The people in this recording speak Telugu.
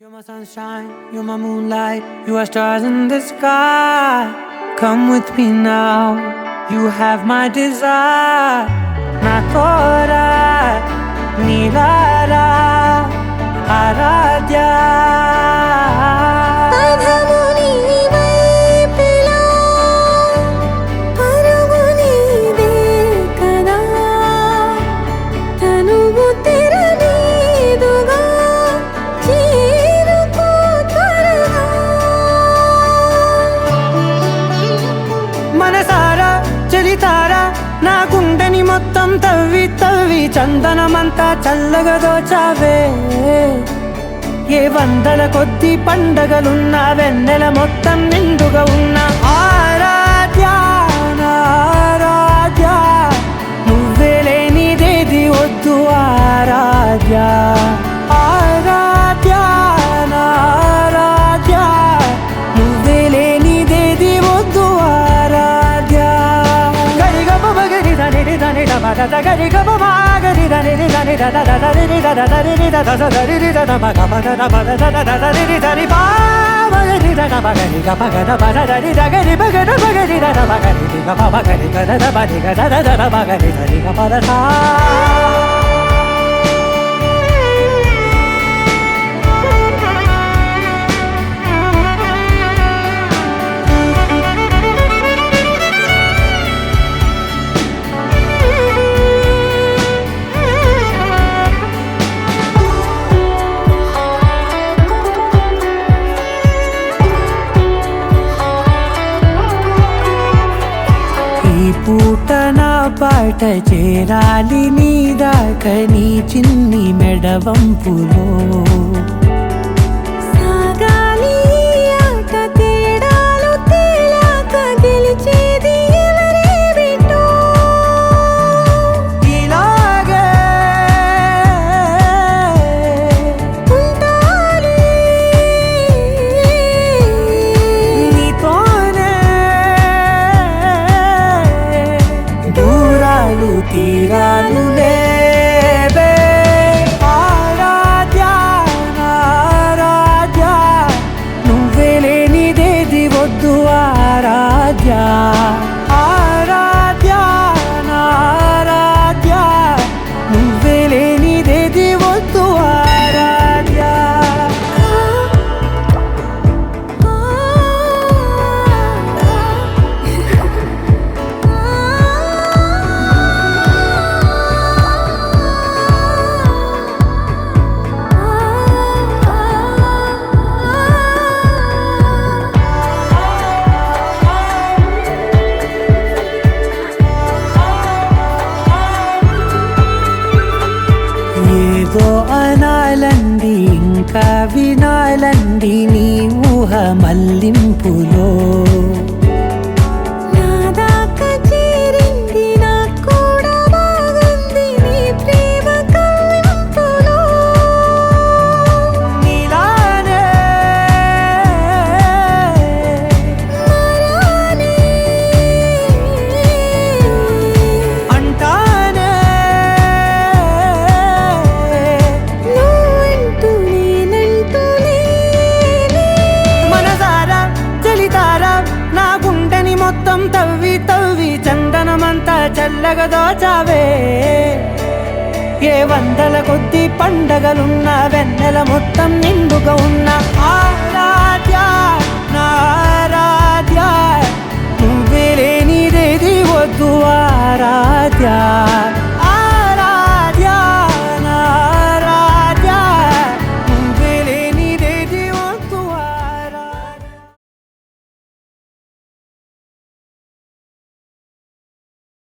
You're my sunshine, you're my moonlight, you are stars in the sky. Come with me now, you have my desire. Na tora, nilara, aradhya. మనసారా చలితారా నా గుండెని మొత్తం తవ్వి తవ్వి చందనమంతా చల్లగా దోచావే. ఏ వందల కొద్ది పండగలున్నా వెన్నెల మొత్తం నిండుగా ఉన్న ఆరాధ్య నా ఆరాధ్య, నువ్వే లేనిదేది వద్దు ఆరాధ్య. ఆరాధ్య నా ఆరాధ్య, నువ్వే లేనిదేది వద్దు ఆరాధ్య. గరిగ బగరి దని దని డబద గరి గబ మాగరి దని దని దద దరి దద దరి దద దరి దద మగ మగ దబద దద దరి దరి బాగరి దద బగరి గ బగద బద దరి దగరి బగద బగరి దద బగరి గ బగరి గద దబది గద దద బగరి దరి గ బద సా. ఈ పూట నా పాట చేరాలి నీ దాకా నీ చిన్ని మెడవంపులో. సాగాలి ఆట తేడాలు తేలాక గెలిచేది ఎవరే బిడ్డో. ఇలాగే ఉంటాలి నీతోనే దూరాలు తీరాలు లేవే. ఆరాధ్య నా ఆరాధ్య, నువ్వే లేనిదేది వద్దు ఆరాధ్య. ఆరాధ్య నా ఆరాధ్య, నువ్వే లేనిదేది వద్దు ఆరాధ్య. ఏదో అనాలండి ఇంకా వినాలండి నీ ఊహ మల్లింపులో. నా దాకా చేరింది నాకు కూడా బాగుంది నీ ప్రేమ కవ్వింపులో. నీలానే మరానే అంటానే నువ్వంటూ నేనంటూ లేనే. మనసారా చలితారా నా గుండెని మొత్తం తవ్వి తవ్వి చందనమంతా చల్లగా దోచావే. ఏ వందల కొద్ది పండగలున్న వెన్నెల మొత్తం నిండుగా ఉన్న ఆరాధ్య నా ఆరాధ్య, నువ్వే లేనిదేది వద్దు ఆరాధ్య.